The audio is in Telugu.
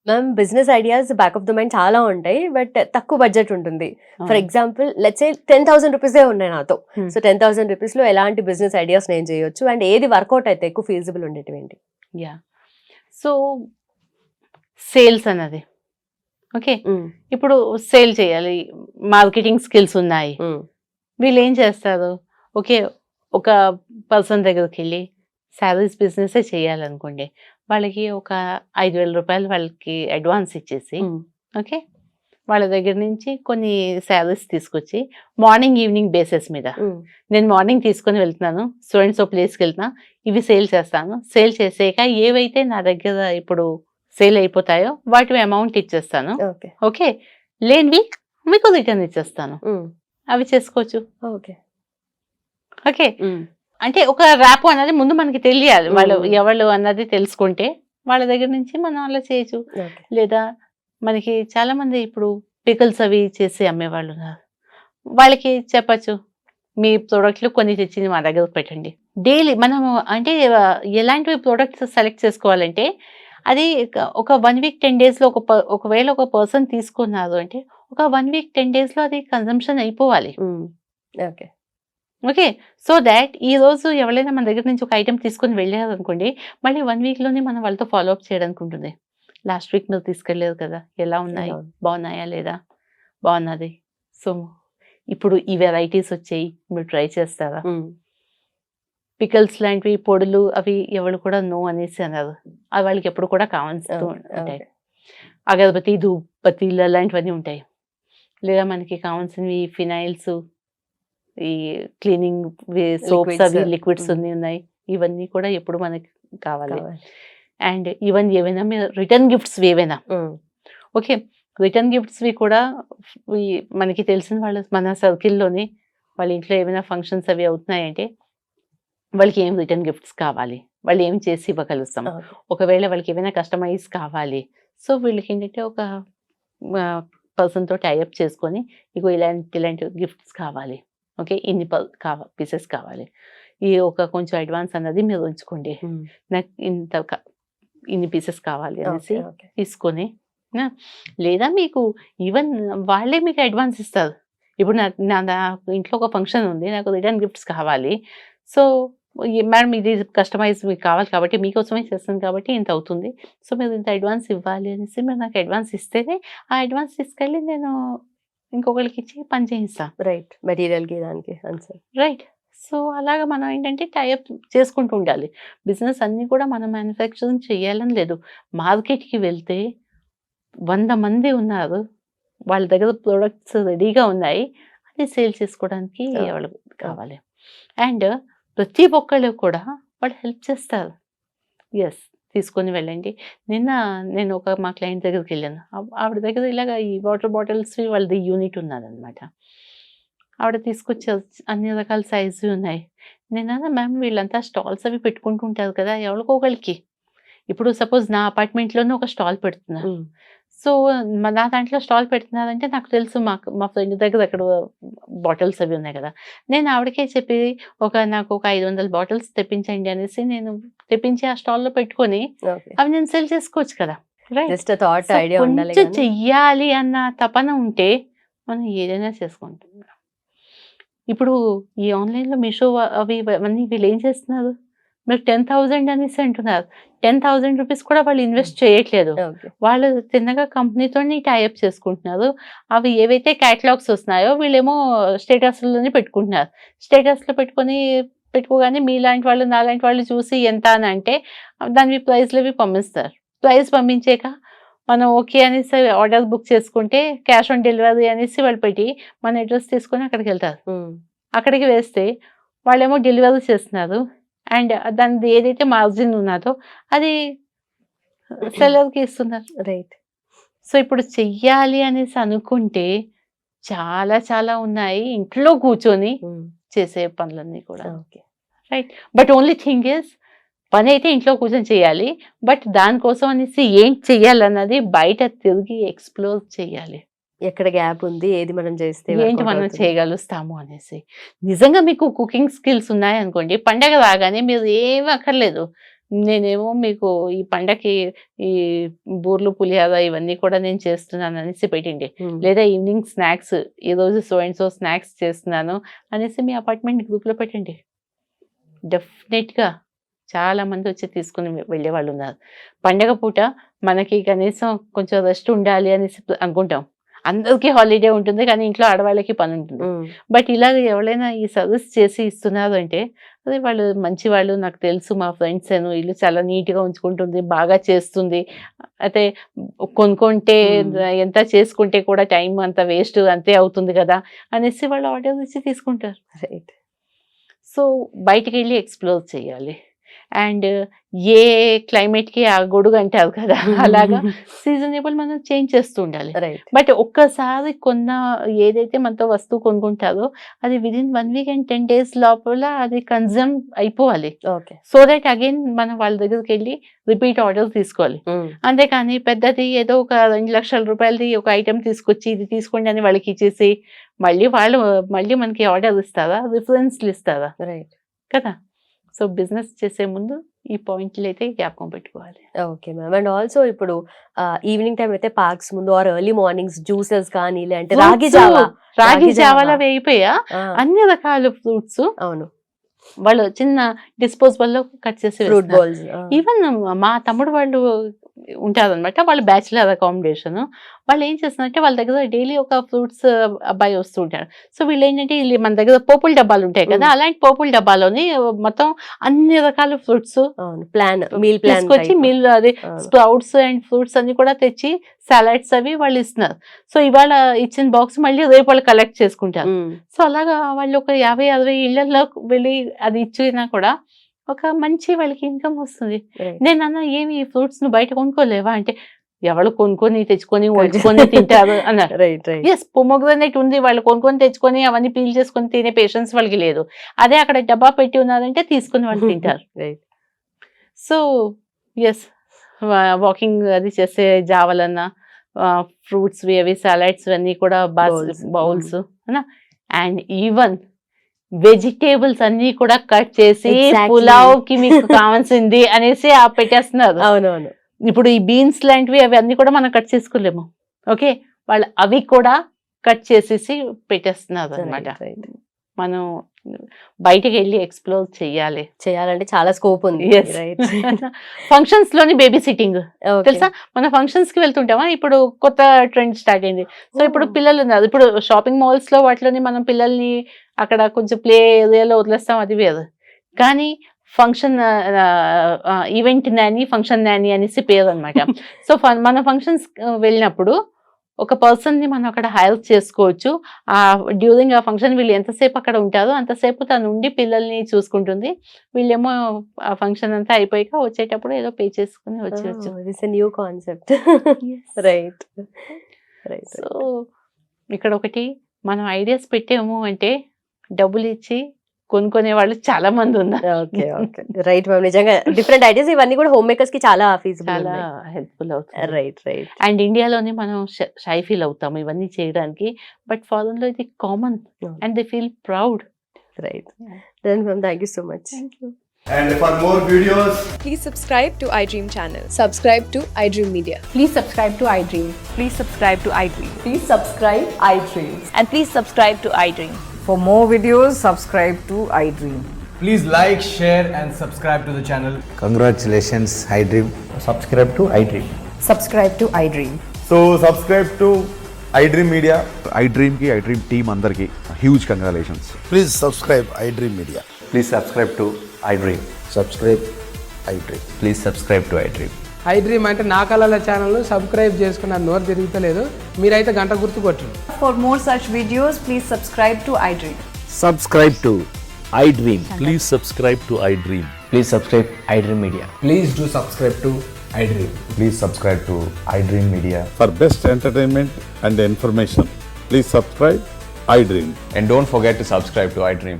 Ma'am business ideas back of the mind చాలా ఉంటాయి, బట్ తక్కువ బడ్జెట్ ఉంటుంది. ఫర్ ఎగ్జాంపుల్ లెట్స్ సే 10,000 రూపీసే ఉన్నాయి నాతో. సో 10,000 రూపీస్లో ఎలాంటి బిజినెస్ ఐడియాస్ నేను చేయొచ్చు అండ్ ఏది వర్కౌట్ అయితే ఎక్కువ ఫీజిబుల్ ఉండేటివి ఏంటి? యా సో సేల్స్ అన్నది ఓకే, ఇప్పుడు సేల్ చేయాలి, మార్కెటింగ్ స్కిల్స్ ఉన్నాయి. వీళ్ళు ఏం చేస్తారు, ఓకే ఒక పర్సన్ దగ్గరికి వెళ్ళి శారీస్ బిజినెసే చేయాలనుకోండి, వాళ్ళకి ఒక 5,000 రూపాయలు వాళ్ళకి అడ్వాన్స్ ఇచ్చేసి ఓకే వాళ్ళ దగ్గర నుంచి కొన్ని శారీస్ తీసుకొచ్చి మార్నింగ్ ఈవినింగ్ బేసిస్ మీద నేను మార్నింగ్ తీసుకొని వెళ్తున్నాను, స్టూడెంట్స్ ప్లేస్కి వెళ్తున్నా, ఇవి సేల్ చేస్తాను, సేల్ చేసాక ఏవైతే నా దగ్గర ఇప్పుడు సేల్ అయిపోతాయో వాటి అమౌంట్ ఇచ్చేస్తాను. ఓకే లేనివి మీకు రిటర్న్ ఇచ్చేస్తాను, అవి చేసుకోవచ్చు. ఓకే ఓకే అంటే ఒక ర్యాప్ అన్నది ముందు మనకి తెలియాలి, వాళ్ళు ఎవరు అన్నది తెలుసుకుంటే వాళ్ళ దగ్గర నుంచి మనం అలా చేయొచ్చు. లేదా మనకి చాలా మంది ఇప్పుడు పికల్స్ అవి చేసి అమ్మేవాళ్ళు ఉన్నారు, వాళ్ళకి చెప్పచ్చు మీ ప్రోడక్ట్లు కొన్ని తెచ్చి మా దగ్గర పెట్టండి. డైలీ మనము అంటే ఎలాంటి ప్రోడక్ట్స్ సెలెక్ట్ చేసుకోవాలంటే అది ఒక 1 వీక్ 10 డేస్లో ఒకవేళ ఒక పర్సన్ తీసుకున్నారు అంటే ఒక 1 వీక్ 10 డేస్లో అది కన్సంప్షన్ అయిపోవాలి. ఓకే ఓకే సో దాట్ ఈ రోజు ఎవరైనా మన దగ్గర నుంచి ఒక ఐటెం తీసుకొని వెళ్ళారు అనుకోండి, మళ్ళీ 1 వీక్లోనే మనం వాళ్ళతో ఫాలో అప్ చేయడానికి ఉంటుంది. లాస్ట్ వీక్ మీరు తీసుకెళ్ళలేదు కదా, ఎలా ఉన్నాయి, బాగున్నాయా లేదా, బాగున్నది. సో ఇప్పుడు ఈ వెరైటీస్ వచ్చాయి, మీరు ట్రై చేస్తారా? పికల్స్ లాంటివి పొడులు అవి ఎవరు కూడా నో అనేసి అన్నారు, అవి వాళ్ళకి ఎప్పుడు కూడా కావాల్సి ఉంటాయి. అగరబత్తి ధూపత్తిలు అలాంటివన్నీ ఉంటాయి. లేదా మనకి కావాల్సినవి ఫినైల్స్, ఈ క్లీనింగ్ సోప్స్ అవి లిక్విడ్స్ అన్నీ ఉన్నాయి, ఇవన్నీ కూడా ఎప్పుడు మనకి కావాలి. అండ్ ఈవెన్ ఏవైనా మీరు రిటర్న్ గిఫ్ట్స్ ఏవైనా ఓకే రిటర్న్ గిఫ్ట్స్వి కూడా మనకి తెలిసిన వాళ్ళు మన సర్కిల్లోని వాళ్ళ ఇంట్లో ఏమైనా ఫంక్షన్స్ అవి అవుతున్నాయంటే వాళ్ళకి ఏం రిటర్న్ గిఫ్ట్స్ కావాలి, వాళ్ళు ఏం చేసి ఇవ్వగలుగుతాం. ఒకవేళ వాళ్ళకి ఏమైనా కస్టమైజ్ కావాలి, సో వీళ్ళకి ఏంటంటే ఒక పర్సన్తో టైఅప్ చేసుకొని ఇగో ఇలాంటి గిఫ్ట్స్ కావాలి, ఓకే ఇన్ని పీసెస్ కావాలి, ఈ ఒక కొంచెం అడ్వాన్స్ అన్నది మీరు ఉంచుకోండి, నాకు ఇన్ని పీసెస్ కావాలి అనేసి తీసుకొని, లేదా మీకు ఈవెన్ వాళ్ళే మీకు అడ్వాన్స్ ఇస్తారు. ఇప్పుడు నా ఇంట్లో ఒక ఫంక్షన్ ఉంది, నాకు రిటర్న్ గిఫ్ట్స్ కావాలి, సో మేడం ఇది కస్టమైజ్ మీకు కావాలి కాబట్టి మీకోసమే చేస్తాను కాబట్టి ఇంత అవుతుంది, సో మీరు ఇంత అడ్వాన్స్ ఇవ్వాలి అనేసి మీరు నాకు అడ్వాన్స్ ఇస్తేనే ఆ అడ్వాన్స్ తీసుకెళ్ళి నేను ఇంకొకరికి ఇచ్చి పని చేయిస్తాను. రైట్, మెటీరియల్కి దానికి ఆన్సర్ రైట్. సో అలాగా మనం ఏంటంటే టైఅప్ చేసుకుంటూ ఉండాలి. బిజినెస్ అన్నీ కూడా మనం మ్యానుఫ్యాక్చరింగ్ చేయాలని లేదు, మార్కెట్కి వెళ్తే 100 మంది ఉన్నారు, వాళ్ళ దగ్గర ప్రోడక్ట్స్ రెడీగా ఉన్నాయి, అది సేల్ చేసుకోవడానికి వాళ్ళకి కావాలి. అండ్ ప్రతి ఒక్కళ్ళు కూడా వాళ్ళు హెల్ప్ చేస్తారు. ఎస్ తీసుకొని వెళ్ళండి. నిన్న నేను మా క్లయింట్ దగ్గరికి వెళ్ళాను, ఆవిడ దగ్గర ఇలాగ ఈ వాటర్ బాటిల్స్ వాళ్ళది యూనిట్ ఉన్నదనమాట. ఆవిడ తీసుకొచ్చారు, అన్ని రకాల సైజు ఉన్నాయి. నేను మ్యామ్ వీళ్ళంతా స్టాల్స్ అవి పెట్టుకుంటూ ఉంటారు కదా ఎవరికొకరికి, ఇప్పుడు సపోజ్ నా అపార్ట్మెంట్లోనే ఒక స్టాల్ పెడుతున్నారు, సో నా దాంట్లో స్టాల్ పెడుతున్నారంటే నాకు తెలుసు మా ఫ్రెండ్ దగ్గర అక్కడ బాటిల్స్ అవి ఉన్నాయి కదా, నేను ఆవిడకే చెప్పి నాకు ఒక 500 బాటిల్స్ తెప్పించండి అనేసి నేను తెప్పించి ఆ స్టాల్లో పెట్టుకొని అవి నేను సెల్ చేసుకోవచ్చు కదా. రైట్, కొంచెం చెయ్యాలి అన్న తపన ఉంటే మనం ఏదైనా చేసుకుంటాం. ఇప్పుడు ఈ ఆన్లైన్లో మీషో అవి అవన్నీ వీళ్ళు ఏం చేస్తున్నారు, మీరు 10,000 అనేసి అంటున్నారు, 10,000 రూపీస్ కూడా వాళ్ళు ఇన్వెస్ట్ చేయట్లేదు, వాళ్ళు చిన్నగా కంపెనీతో టైఅప్ చేసుకుంటున్నారు. అవి ఏవైతే క్యాటలాగ్స్ వస్తున్నాయో వీళ్ళేమో స్టేటస్లోనే పెట్టుకుంటున్నారు, స్టేటస్లో పెట్టుకోగానే మీలాంటి వాళ్ళు నాలాంటి వాళ్ళు చూసి ఎంత అని అంటే దాని ప్రైస్లు అవి పంపిస్తారు. ప్రైస్ పంపించాక మనం ఓకే అనేసి ఆర్డర్ బుక్ చేసుకుంటే క్యాష్ ఆన్ డెలివరీ అనేసి వాళ్ళు పెట్టి మన అడ్రస్ తీసుకొని అక్కడికి వెళ్తారు. అక్కడికి వేస్తే వాళ్ళేమో డెలివరీ చేస్తున్నారు అండ్ దాని ఏదైతే మార్జిన్ ఉన్నదో అది సెల్లర్కి ఇస్తున్నారు. రైట్. సో ఇప్పుడు చెయ్యాలి అనేసి అనుకుంటే చాలా చాలా ఉన్నాయి ఇంట్లో కూర్చొని చేసే పనులన్నీ కూడా. Right, but only thing is పని అయితే ఇంట్లో కూర్చొని చేయాలి, బట్ దానికోసం అనేసి ఏం చెయ్యాలన్నది బయట తిరిగి ఎక్స్ప్లోర్ చేయాలి. ఎక్కడ గ్యాప్ ఉంది, ఏది మనం చేస్తే ఏంటి workout మనం అవుతుంది. చేయగలుస్తాము అనేసి. నిజంగా మీకు కుకింగ్ స్కిల్స్ ఉన్నాయనుకోండి, పండగ రాగానే మీరు ఏమి అక్కర్లేదు. నేనేమో మీకు ఈ పండగకి ఈ బూర్లు, పులిహోర ఇవన్నీ కూడా నేను చేస్తున్నాను అనేసి పెట్టండి. Hmm. లేదా ఈవినింగ్ స్నాక్స్, ఈరోజు సో అండ్ సో స్నాక్స్ చేస్తున్నాను అనేసి మీ అపార్ట్మెంట్ గ్రూప్లో పెట్టండి. డెఫినెట్గా చాలా మంది వచ్చి తీసుకుని వెళ్ళే వాళ్ళు ఉన్నారు. పండగ పూట మనకి కనీసం కొంచెం రెస్ట్ ఉండాలి అనేసి అనుకుంటాం. అందరికీ హాలిడే ఉంటుంది, కానీ ఇంట్లో ఆడవాళ్ళకి పని ఉంటుంది. Hmm. బట్ ఇలాగ ఎవరైనా ఈ సర్వీస్ చేసి ఇస్తున్నారు అంటే అదే వాళ్ళు మంచి వాళ్ళు, నాకు తెలుసు మా ఫ్రెండ్స్ ఇల్లు చాలా నీట్గా ఉంచుకుంటుంది, బాగా చేస్తుంది, అయితే కొనుక్కుంటే ఎంత చేసుకుంటే కూడా టైం అంత వేస్ట్ అంతే అవుతుంది కదా అనేసి వాళ్ళు ఆర్డర్ ఇచ్చి తీసుకుంటారు. Right. సో బయటికి వెళ్ళి ఎక్స్ప్లోర్ చేయాలి. అండ్ ఏ క్లైమేట్కి ఆ గొడుగు అంటారు కదా, అలాగా సీజనబుల్ మనం చేంజ్ చేస్తూ ఉండాలి. Right. బట్ ఒక్కసారి ఏదైతే మనతో వస్తువు కొనుక్కుంటారో అది విదిన్ 1 week and 10 days లోపల అది కన్జ్యూమ్ అయిపోవాలి. Okay. సో దట్ అగైన్ మనం వాళ్ళ దగ్గరికి వెళ్ళి రిపీట్ ఆర్డర్ తీసుకోవాలి. అంతేకాని పెద్దది ఏదో ఒక 2 లక్షల రూపాయలది ఒక ఐటెం తీసుకొచ్చి ఇది తీసుకోండి అని వాళ్ళకి ఇచ్చేసి మళ్ళీ మనకి ఆర్డర్ ఇస్తారా, రిఫరెన్స్లు ఇస్తారా Right. కదా. సో బిజినెస్ చేసే ముందు ఈ పాయింట్లు అయితే జ్ఞాపకం పెట్టుకోవాలి. Okay ma'am. అండ్ ఆల్సో ఇప్పుడు ఈవినింగ్ టైం అయితే పార్క్స్ ముందు ఆర్ ఎర్లీ మార్నింగ్స్ జ్యూసెస్ కానీ లేదంటే రాగి జావా, రాగి జావా. జావాలా వేయిపోయా అన్ని రకాల ఫ్రూట్స్ అవును, వాళ్ళు చిన్న డిస్పోజబుల్ లో కట్ చేసి ఫ్రూట్ బౌల్స్. ఈవెన్ మా తమ్ముడు వాళ్ళు ఉంటారనమాట, వాళ్ళు బ్యాచిలర్ అకామిడేషన్. వాళ్ళు ఏం చేస్తున్నారంటే వాళ్ళ దగ్గర డైలీ ఒక ఫ్రూట్స్ అబ్బాయి వస్తూ ఉంటాడు. సో వీళ్ళు ఏంటంటే మన దగ్గర పోపుల డబ్బాలు ఉంటాయి కదా, అలాంటి పోపుల డబ్బాలోని మొత్తం అన్ని రకాల ఫ్రూట్స్ ప్లాన్, మీల్ ప్లాన్ తీసుకొచ్చి మీల్ అది స్ప్రౌట్స్ అండ్ ఫ్రూట్స్ అన్ని కూడా తెచ్చి సాలడ్స్ అవి వాళ్ళు ఇస్తున్నారు. సో ఇవాళ ఇచ్చిన బాక్స్ మళ్ళీ రేపు వాళ్ళు కలెక్ట్ చేసుకుంటారు. సో అలాగా వాళ్ళు ఒక 50-60 ఇళ్లలో వెళ్ళి అది ఇచ్చినా కూడా ఒక మంచి వాళ్ళకి ఇన్కమ్ వస్తుంది. నేను అన్నా ఏమి ఈ ఫ్రూట్స్ ను బయట కొనుక్కోలేవా అంటే ఎవరు కొనుక్కొని తెచ్చుకొని వండుకొని తింటారు అన్నారు. ఎస్, పొమోగ్రనేట్ ఉంది, వాళ్ళు కొనుక్కొని తెచ్చుకొని అవన్నీ పీల్ చేసుకొని తినే పేషెన్స్ వాళ్ళకి లేదు. అదే అక్కడ డబ్బా పెట్టి ఉన్నారంటే తీసుకుని వాళ్ళు తింటారు. సో ఎస్, వాకింగ్ అది చేసే జావలన్నా ఫ్రూట్స్ అవి సాలడ్స్ అన్నీ కూడా బౌల్స్ అండ్ ఈవెన్ వెజిటేబుల్స్ అన్ని కూడా కట్ చేసి పులావ్ కి మీకు కావాల్సింది అనేసి పెట్టేస్తున్నారు. అవునవును. ఇప్పుడు ఈ బీన్స్ లాంటివి అవి అన్ని కూడా మనం కట్ చేసుకోలేము. ఓకే, వాళ్ళు అవి కూడా కట్ చేసేసి పెట్టేస్తున్నారు అనమాట. మనం బయటికి వెళ్ళి ఎక్స్ప్లోర్ చేయాలంటే చాలా స్కోప్ ఉంది. ఫంక్షన్స్ లోని బేబీ సిట్టింగ్ తెలుసా, మన ఫంక్షన్స్ కి వెళ్తుంటామా, ఇప్పుడు కొత్త ట్రెండ్ స్టార్ట్ అయింది. సో ఇప్పుడు పిల్లలు ఉన్నారు, ఇప్పుడు షాపింగ్ మాల్స్ లో వాటిలోని మనం పిల్లల్ని అక్కడ కొంచెం ప్లే ఏరియాలో వదిలేస్తాం, అది వేరు. కానీ function event Nani, function Nani అనేసి పేరు అనమాట. సో మన ఫంక్షన్స్ వెళ్ళినప్పుడు ఒక పర్సన్ ని మనం అక్కడ హైర్ చేసుకోవచ్చు. డ్యూరింగ్ ఆ ఫంక్షన్ వీళ్ళు ఎంతసేపు అక్కడ ఉంటారో అంతసేపు తను ఉండి పిల్లల్ని చూసుకుంటుంది. వీళ్ళేమో ఆ ఫంక్షన్ అంతా అయిపోయాక వచ్చేటప్పుడు ఏదో పే చేసుకుని వచ్చేవచ్చు. New concept. రైట్. సో ఇక్కడ ఒకటి మనం ఐడియాస్ పెట్టాము అంటే డబ్బులు ఇచ్చి కొనుక్కునే వాళ్ళు చాలా మంది ఉన్నారు. Okay, right ma'am. నిజంగా డిఫరెంట్ ఐడియాస్ ఇవన్నీ కూడా హోమ్ మేకర్స్ కి చాలా ఫీజిబుల్, చాలా హెల్ప్ఫుల్ అవుతుంది. రైట్. అండ్ ఇండియాలోనే మనం షై ఫీల్ అవుతాము ఇవన్నీ చేయడానికి, బట్ ఫారెన్ లో ఇది common and they feel proud. Right. Then ma'am, thank you so much. And for more videos, please subscribe to iDream channel. Subscribe to iDream Media. Please subscribe to iDream. Please subscribe to iDream. Please subscribe iDream. And please subscribe to iDream. For more videos, subscribe to iDream. please like, share and subscribe to the channel. Congratulations, iDream. Subscribe to iDream. Subscribe to iDream. So subscribe to iDream Media. iDream ki iDream team andarki huge congratulations. Please subscribe iDream Media. Please subscribe to iDream. Subscribe iDream. Please subscribe to iDream. iDream అంటే నా కళల ఛానల్ సబ్స్క్రైబ్ చేసుకున్న నోరు తిరుగుతలేదు, మీరైతే గంట గుర్తు కొట్టండి. For more such videos, please subscribe to iDream. Subscribe to iDream. Please subscribe to iDream. Please subscribe iDream Media. Please do subscribe to iDream. Please subscribe to iDream Media. For best entertainment and information, please subscribe iDream. And don't forget to subscribe to iDream.